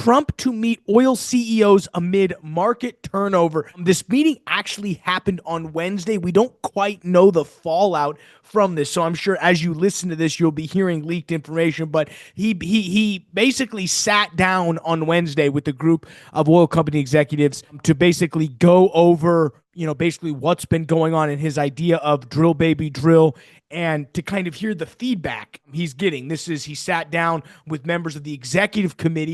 Trump to meet oil CEOs amid market turnover. This meeting actually happened on Wednesday. We don't quite know the fallout from this, so I'm sure as you listen to this, you'll be hearing leaked information. But he basically sat down on Wednesday with a group of oil company executives to basically go over, basically what's been going on in his idea of drill baby drill, and to kind of hear the feedback he's getting. He sat down with members of the executive committee.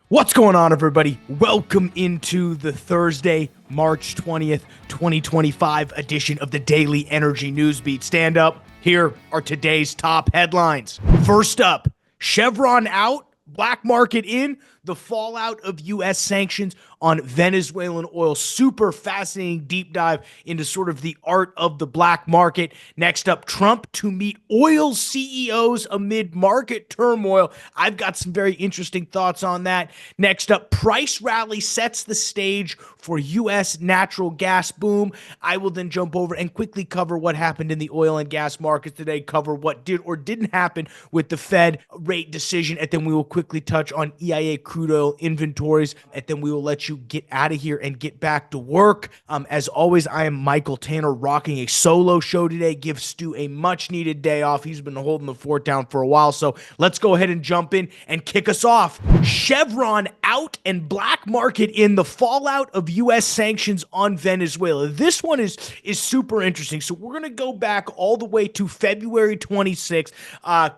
What's going on, everybody? Welcome into the Thursday, March 20th, 2025 edition of the Daily Energy News Beat. Stand up. Here are today's top headlines. First up, Chevron out, black market in, the fallout of U.S. sanctions on Venezuelan oil. Super fascinating deep dive into sort of the art of the black market. Next up, Trump to meet oil CEOs amid market turmoil. I've got some very interesting thoughts on that. Next up, price rally sets the stage for U.S. natural gas boom. I will then jump over and quickly cover what happened in the oil and gas markets today, cover what did or didn't happen with the Fed rate decision, and then we will quickly touch on EIA crude oil inventories, and then we will let you get out of here and get back to work. As always, I am Michael Tanner, rocking a solo show today. Give Stu a much-needed day off. He's been holding the fort down for a while, so let's go ahead and jump in and kick us off. Chevron out and black market in, the fallout of U.S. sanctions on Venezuela. This one is super interesting. So we're going to go back all the way to February 26th.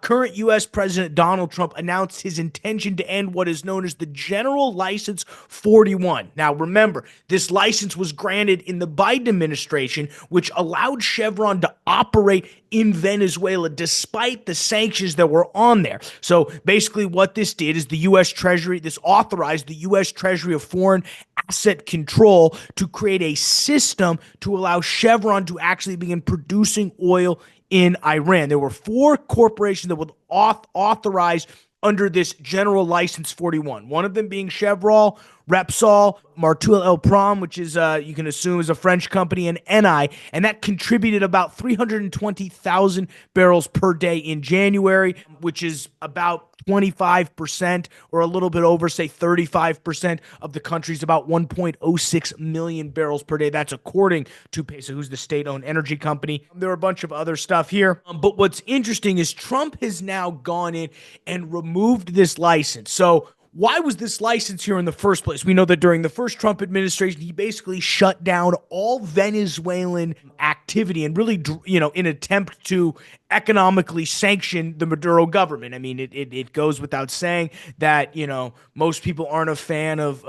Current U.S. President Donald Trump announced his intention to end what is known as the General License 41. Now, remember, this license was granted in the Biden administration, which allowed Chevron to operate in Venezuela despite the sanctions that were on there. So basically what this did is the U.S. Treasury, this authorized the U.S. Treasury of Foreign Asset Control to create a system to allow Chevron to actually begin producing oil in Iran. There were four corporations that would authorize under this General License 41. One of them being Chevron, Repsol, Martul El Prom, which is, you can assume is a French company, and Eni, and that contributed about 320,000 barrels per day in January, which is about 25% or a little bit over, say 35% of the country's about 1.06 million barrels per day. That's according to PESA, who's the state-owned energy company. There are a bunch of other stuff here. But what's interesting is Trump has now gone in and removed this license. So why was this license here in the first place? We know that during the first Trump administration, he basically shut down all Venezuelan activity and really, in an attempt to economically sanction the Maduro government. I mean, it goes without saying that, most people aren't a fan of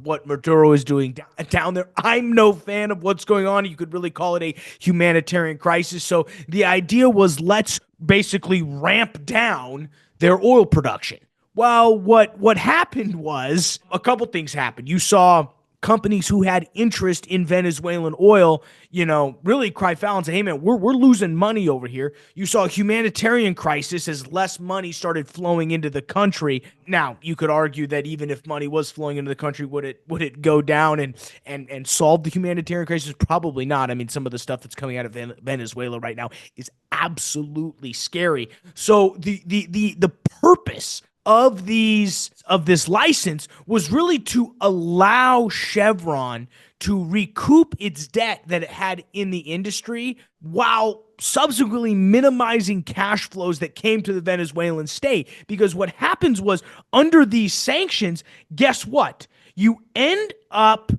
what Maduro is doing down there. I'm no fan of what's going on. You could really call it a humanitarian crisis. So the idea was, let's basically ramp down their oil production. Well, what happened was a couple things happened. You saw companies who had interest in Venezuelan oil, really cry foul and say, hey, man, we're losing money over here. You saw a humanitarian crisis as less money started flowing into the country. Now, you could argue that even if money was flowing into the country, would it go down and solve the humanitarian crisis? Probably not. I mean, some of the stuff that's coming out of Venezuela right now is absolutely scary. So the purpose of this license was really to allow Chevron to recoup its debt that it had in the industry while subsequently minimizing cash flows that came to the Venezuelan state. Because what happens was, under these sanctions, guess what? You end up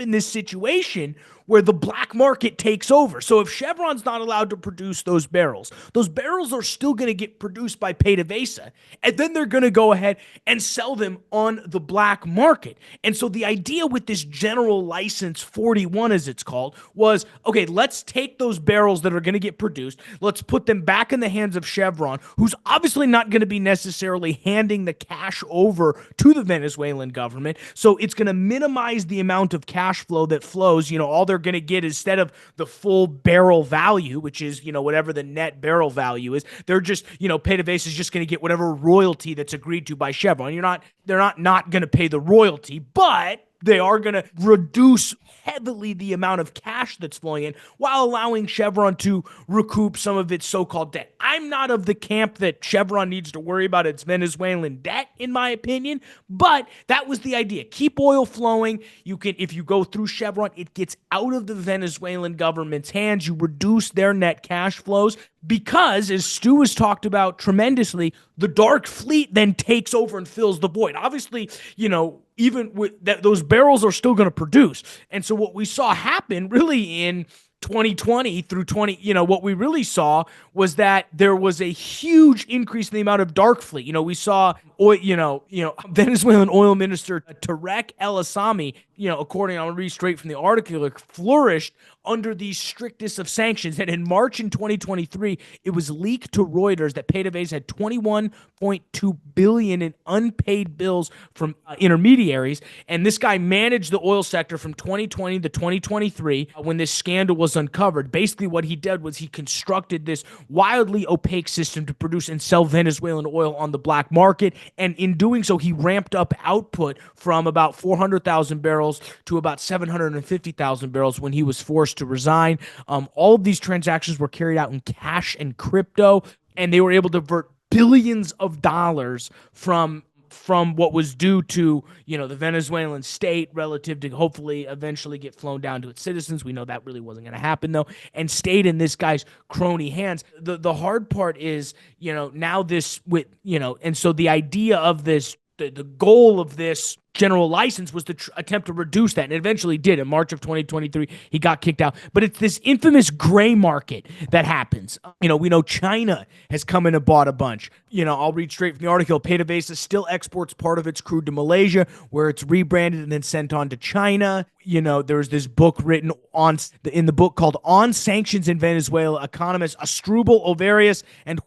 in this situation where the black market takes over. So if Chevron's not allowed to produce those barrels are still going to get produced by PDVSA, and then they're going to go ahead and sell them on the black market. And so the idea with this General License 41, as it's called, was, okay, let's take those barrels that are going to get produced, let's put them back in the hands of Chevron, who's obviously not going to be necessarily handing the cash over to the Venezuelan government. So it's going to minimize the amount of cash flow that flows. All they're going to get, instead of the full barrel value, which is, whatever the net barrel value is, they're just, PDVSA is just going to get whatever royalty that's agreed to by Chevron. They're not going to pay the royalty, but They are going to reduce heavily the amount of cash that's flowing in while allowing Chevron to recoup some of its so-called debt. I'm not of the camp that Chevron needs to worry about its Venezuelan debt, in my opinion, but that was the idea. Keep oil flowing. You can, if you go through Chevron, it gets out of the Venezuelan government's hands. You reduce their net cash flows because, as Stu has talked about tremendously, the dark fleet then takes over and fills the void. Obviously, even with that, those barrels are still going to produce. And so what we saw happen really in 2020 through what we really saw was that there was a huge increase in the amount of dark fleet. We saw oil, Venezuelan oil minister Tarek El Asami, according, I'm going to read straight from the article, flourished under the strictest of sanctions. And in March in 2023, it was leaked to Reuters that PDVSA had $21.2 billion in unpaid bills from intermediaries. And this guy managed the oil sector from 2020 to 2023 when this scandal was uncovered. Basically, what he did was he constructed this wildly opaque system to produce and sell Venezuelan oil on the black market. And in doing so, he ramped up output from about 400,000 barrels to about 750,000 barrels when he was forced to resign. All of these transactions were carried out in cash and crypto, and they were able to divert billions of dollars from what was due to the Venezuelan state relative to hopefully eventually get flown down to its citizens. We know that really wasn't going to happen though, and stayed in this guy's crony hands. The hard part is now this with and so the idea of this, the goal of this general license was to attempt to reduce that, and it eventually did. In March of 2023, he got kicked out. But it's this infamous gray market that happens. We know China has come in and bought a bunch. I'll read straight from the article. PDVSA still exports part of its crude to Malaysia, where it's rebranded and then sent on to China. There's this book written in the book called "On Sanctions in Venezuela." Economists Astrubal Ovarius and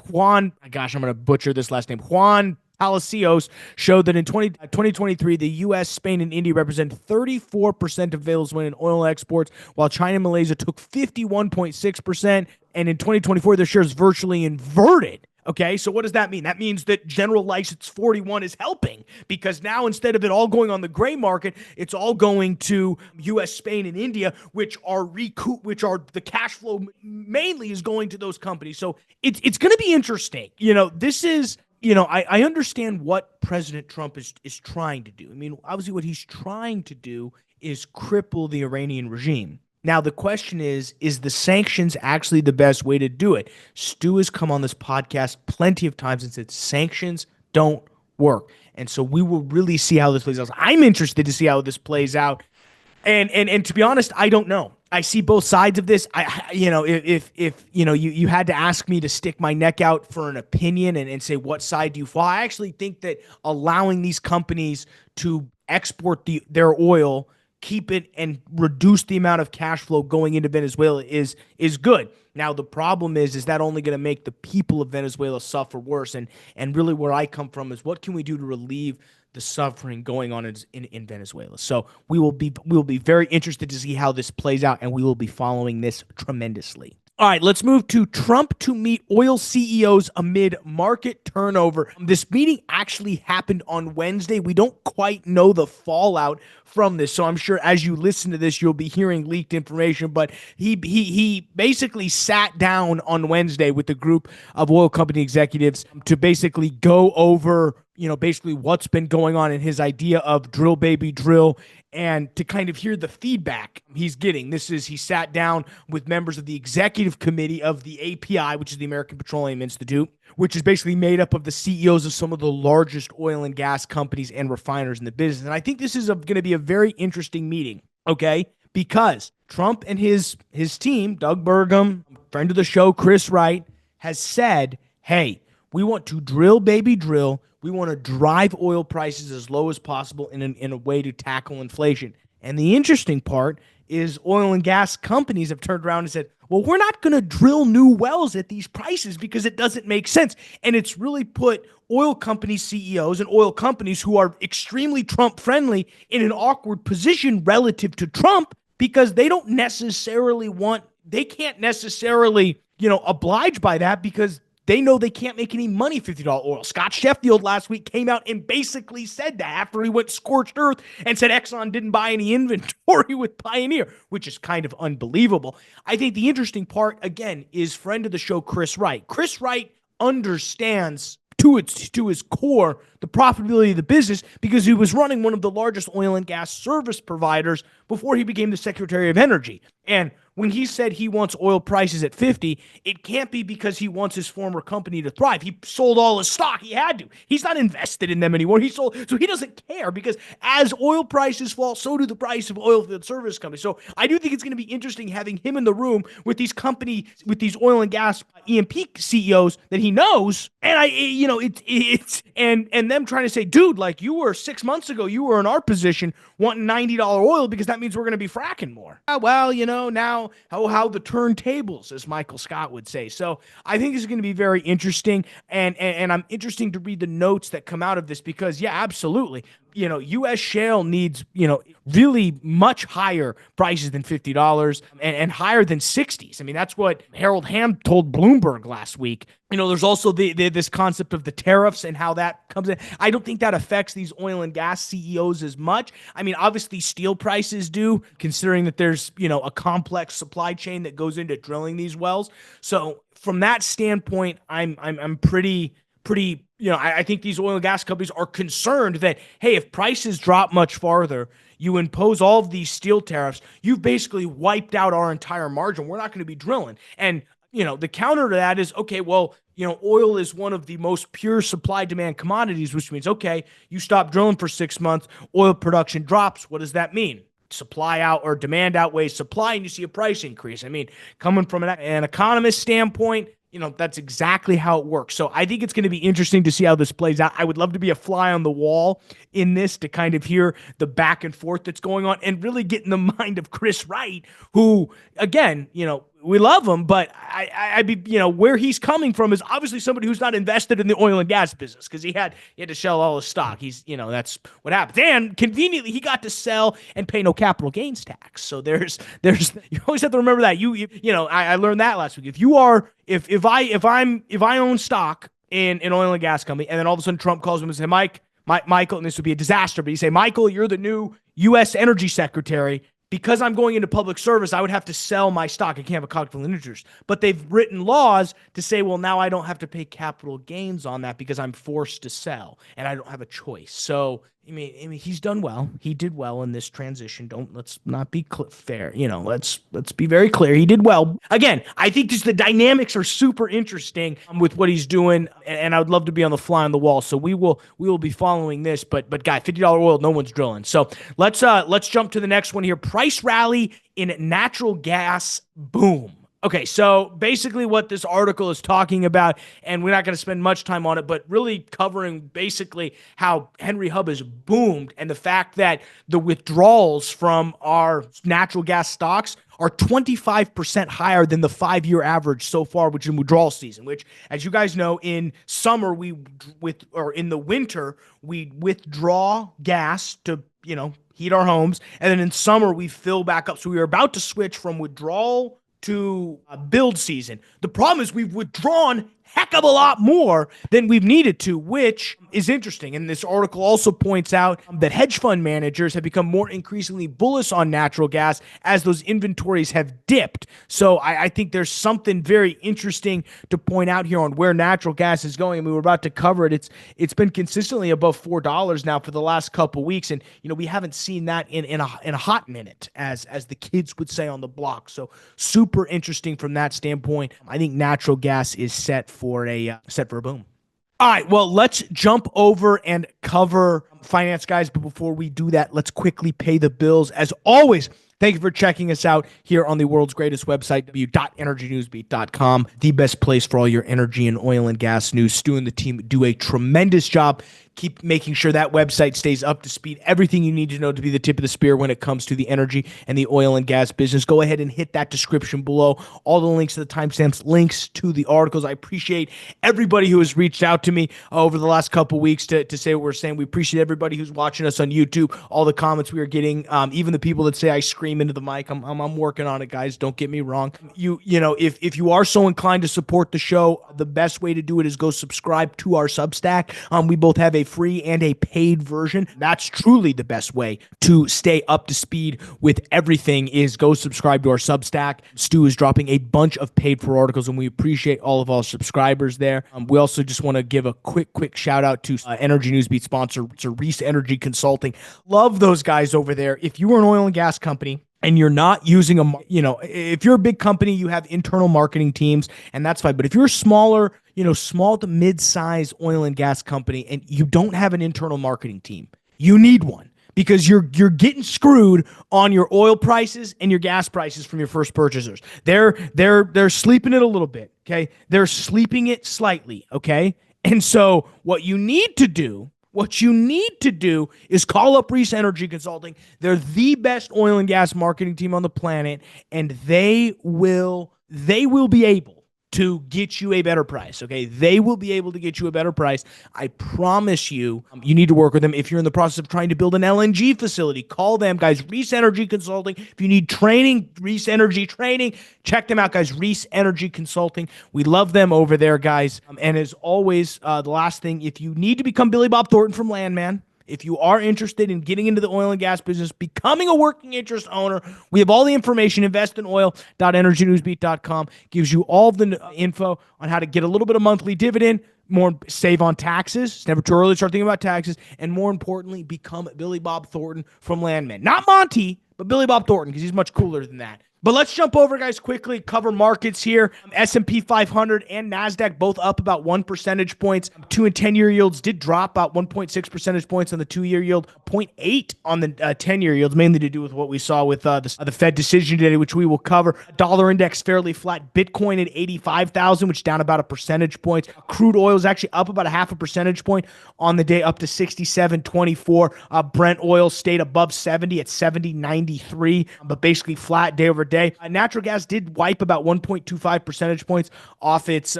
Juan, gosh, I'm going to butcher this last name, Juan Palacios, showed that in 2023, the U.S., Spain, and India represent 34% of Venezuelan oil exports, while China and Malaysia took 51.6%. And in 2024, their shares virtually inverted. Okay, so what does that mean? That means that General License 41 is helping, because now instead of it all going on the gray market, it's all going to U.S., Spain, and India, which are the cash flow mainly is going to those companies. So it's going to be interesting. This is. I understand what President Trump is trying to do. I mean, obviously what he's trying to do is cripple the Iranian regime. Now, the question is the sanctions actually the best way to do it? Stu has come on this podcast plenty of times and said sanctions don't work. And so we will really see how this plays out. I'm interested to see how this plays out. And to be honest, I don't know. I see both sides of this. If you had to ask me to stick my neck out for an opinion and say what side do you fall, I actually think that allowing these companies to export their oil, keep it, and reduce the amount of cash flow going into Venezuela is good. Now, the problem is that only going to make the people of Venezuela suffer worse. And really where I come from is what can we do to relieve the suffering going on in Venezuela. So we will be very interested to see how this plays out, and we will be following this tremendously. All right, let's move to Trump to meet oil CEOs amid market turnover. This meeting actually happened on Wednesday. We don't quite know the fallout from this, so I'm sure as you listen to this, you'll be hearing leaked information. But he basically sat down on Wednesday with a group of oil company executives to basically go over basically what's been going on in his idea of drill baby drill, and to kind of hear the feedback he's getting. He sat down with members of the executive committee of the API, which is the American Petroleum Institute, which is basically made up of the CEOs of some of the largest oil and gas companies and refiners in the business. And I think this is going to be a very interesting meeting, okay? Because Trump and his team, Doug Burgum, friend of the show, Chris Wright, has said, hey, we want to drill baby drill. We want to drive oil prices as low as possible in a way to tackle inflation. And the interesting part is oil and gas companies have turned around and said, well, we're not going to drill new wells at these prices because it doesn't make sense. And it's really put oil company CEOs and oil companies who are extremely Trump friendly in an awkward position relative to Trump, because they can't necessarily oblige by that, because they know they can't make any money $50 oil. Scott Sheffield last week came out and basically said that after he went scorched earth and said Exxon didn't buy any inventory with Pioneer, which is kind of unbelievable. I think the interesting part, again, is friend of the show, Chris Wright. Chris Wright understands to his core the profitability of the business because he was running one of the largest oil and gas service providers before he became the Secretary of Energy. And when he said he wants oil prices at 50, it can't be because he wants his former company to thrive. He sold all his stock. He had to. He's not invested in them anymore. He sold, so he doesn't care because as oil prices fall, so do the price of oil field service companies. So I do think it's going to be interesting having him in the room with these oil and gas E&P CEOs that he knows. And and them trying to say, dude, like you were 6 months ago, you were in our position wanting $90 oil because that means we're going to be fracking more. Well, now how the turntables, as Michael Scott would say. So I think this is going to be very interesting, and I'm interesting to read the notes that come out of this because, yeah, absolutely. U.S. shale needs, really much higher prices than $50 and higher than 60s. I mean, that's what Harold Hamm told Bloomberg last week. There's also this concept of the tariffs and how that comes in. I don't think that affects these oil and gas CEOs as much. I mean, obviously steel prices do, considering that there's, a complex supply chain that goes into drilling these wells. So from that standpoint, I'm pretty, I think these oil and gas companies are concerned that, hey, if prices drop much farther, you impose all of these steel tariffs, you've basically wiped out our entire margin. We're not going to be drilling. And, the counter to that is, okay, well, oil is one of the most pure supply-demand commodities, which means, okay, you stop drilling for 6 months, oil production drops. What does that mean? Demand outweighs supply, and you see a price increase. I mean, coming from an economist standpoint, that's exactly how it works. So I think it's going to be interesting to see how this plays out. I would love to be a fly on the wall in this to kind of hear the back and forth that's going on and really get in the mind of Chris Wright, who, again, we love him, but where he's coming from is obviously somebody who's not invested in the oil and gas business because he had to sell all his stock. He's, that's what happens. And conveniently, he got to sell and pay no capital gains tax. So there's you always have to remember that. I learned that last week. If I own stock in an oil and gas company, and then all of a sudden Trump calls him and says, Michael, and this would be a disaster, but you say, Michael, you're the new U.S. Energy Secretary. Because I'm going into public service, I would have to sell my stock. I can't have a conflict of interest. But they've written laws to say, well, now I don't have to pay capital gains on that because I'm forced to sell and I don't have a choice. So, I mean, he's done well. He did well in this transition. Let's not be fair. Let's be very clear. He did well. Again, I think just the dynamics are super interesting with what he's doing, and I would love to be on the fly on the wall. So we will be following this. But guy, $50 oil, no one's drilling. So let's jump to the next one here. Price rally in natural gas boom. Okay, so basically what this article is talking about, and we're not going to spend much time on it, but really covering basically how Henry Hub has boomed and the fact that the withdrawals from our natural gas stocks are 25% higher than the 5-year average so far, which is in withdrawal season, which, as you guys know, in summer, in the winter, we withdraw gas to, heat our homes. And then in summer, we fill back up. So we are about to switch from withdrawal to build season. The problem is we've withdrawn heck of a lot more than we've needed to, which is interesting. And this article also points out that hedge fund managers have become more increasingly bullish on natural gas as those inventories have dipped. So I think there's something very interesting to point out here on where natural gas is going. I mean, we're about to cover it. It's been consistently above $4 now for the last couple weeks, and we haven't seen that in a hot minute, as the kids would say on the block. So super interesting from that standpoint. I think natural gas is set for a boom. All right, well, let's jump over and cover finance, guys. But before we do that, let's quickly pay the bills. As always, thank you for checking us out here on the world's greatest website, w.energynewsbeat.com, the best place for all your energy and oil and gas news. Stu and the team do a tremendous job keep making sure that website stays up to speed. Everything you need to know to be the tip of the spear when it comes to the energy and the oil and gas business. Go ahead and hit that description below. All the links to the timestamps, links to the articles. I appreciate everybody who has reached out to me over the last couple weeks to say what we're saying. We appreciate everybody who's watching us on YouTube, all the comments we are getting, even the people that say I scream into the mic. I'm working on it, guys. Don't get me wrong. If you are so inclined to support the show, the best way to do it is go subscribe to our Substack. We both have a free and a paid version. That's truly the best way to stay up to speed with everything is go subscribe to our Substack. Stu is dropping a bunch of paid for articles, and we appreciate all of our subscribers there. We also just want to give a quick shout out to Energy Newsbeat sponsor, Reese Energy Consulting. Love those guys over there. If you are an oil and gas company and you're not using if you're a big company, you have internal marketing teams, and that's fine. But if you're a smaller, small to mid-size oil and gas company and you don't have an internal marketing team, you need one. Because you're getting screwed on your oil prices and your gas prices from your first purchasers. They're sleeping it a little bit, okay? They're sleeping it slightly, okay? And so what you need to do is call up Reese Energy Consulting. They're the best oil and gas marketing team on the planet, and they will be able to get you a better price, okay? They will be able to get you a better price. I promise you, you need to work with them. If you're in the process of trying to build an LNG facility, call them, guys. Reese Energy Consulting. If you need training, Reese Energy Training, check them out, guys. Reese Energy Consulting. We love them over there, guys. And as always, the last thing, if you need to become Billy Bob Thornton from Landman, if you are interested in getting into the oil and gas business, becoming a working interest owner, we have all the information. Investinoil.energynewsbeat.com gives you all the info on how to get a little bit of monthly dividend, more save on taxes. It's never too early to start thinking about taxes, and more importantly, become Billy Bob Thornton from Landman. Not Monty, but Billy Bob Thornton, because he's much cooler than that. But let's jump over, guys, quickly, cover markets here. S&P 500 and NASDAQ both up about 1 percentage points. 2 and 10-year yields did drop about 1.6 percentage points on the 2-year yield, 0.8 on the 10-year yields, mainly to do with what we saw with the Fed decision today, which we will cover. Dollar index fairly flat. Bitcoin at 85,000, which down about a percentage point. Crude oil is actually up about a half a percentage point on the day, up to 67.24. Brent oil stayed above 70 at 70.93, but basically flat day over day. Natural gas did wipe about 1.25 percentage points off its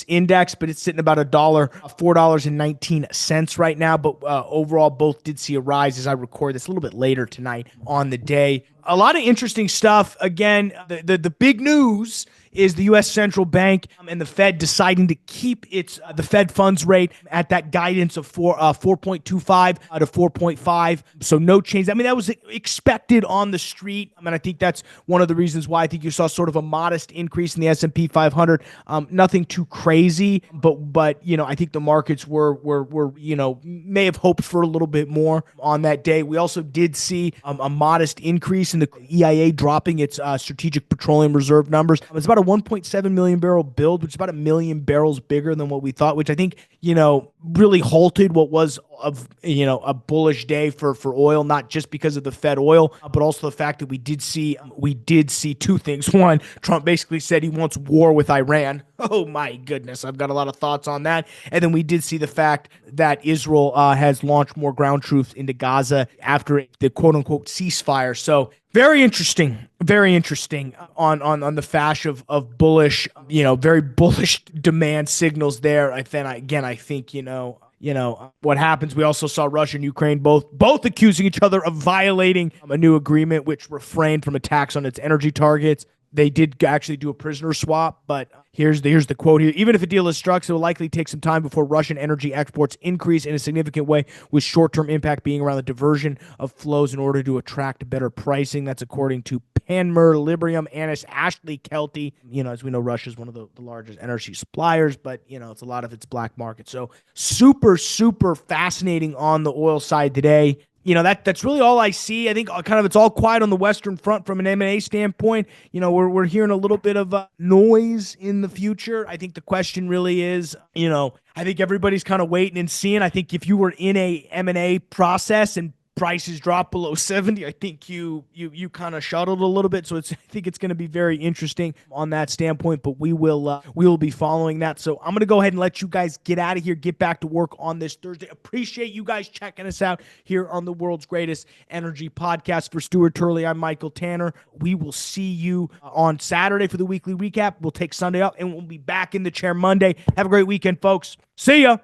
index, but it's sitting about $4.19 right now. But overall, both did see a rise as I record this a little bit later tonight on the day. A lot of interesting stuff. Again, the big news is the U.S. Central Bank and the Fed deciding to keep the Fed funds rate at that guidance of 4.25 to 4.5. So no change. I mean, that was expected on the street. I mean, I think that's one of the reasons why I think you saw sort of a modest increase in the S&P 500. Nothing too crazy, but I think the markets were may have hoped for a little bit more on that day. We also did see a modest increase in the EIA dropping its strategic petroleum reserve numbers. It's about a 1.7 million barrel build, which is about 1 million barrels bigger than what we thought, which I think, really halted what was a bullish day for oil, not just because of the Fed oil, but also the fact that we did see two things. One, Trump basically said he wants war with Iran. Oh my goodness, I've got a lot of thoughts on that. And then we did see the fact that Israel has launched more ground troops into Gaza after the quote unquote ceasefire. So very interesting on the fash of bullish, very bullish demand signals there. I think what happens. We also saw Russia and Ukraine both accusing each other of violating a new agreement, which refrained from attacks on its energy targets. They did actually do a prisoner swap, but here's the quote here. Even if a deal is struck, it will likely take some time before Russian energy exports increase in a significant way, with short-term impact being around the diversion of flows in order to attract better pricing. That's according to Panmure Liberum Annis Ashley Kelty. As we know, Russia is one of the largest energy suppliers, but it's a lot of its black market. So super, super fascinating on the oil side today. That's really all I see. I think kind of it's all quiet on the Western Front from an M&A standpoint. We're hearing a little bit of noise in the future. I think the question really is, I think everybody's kind of waiting and seeing. I think if you were in a M&A process and prices drop below 70, I think you kind of shuttled a little bit. So I think it's going to be very interesting on that standpoint. But we will be following that. So I'm going to go ahead and let you guys get out of here, get back to work on this Thursday. Appreciate you guys checking us out here on the world's greatest energy podcast. For Stuart Turley, I'm Michael Tanner. We will see you on Saturday for the weekly recap. We'll take Sunday off, and we'll be back in the chair Monday. Have a great weekend, folks. See ya.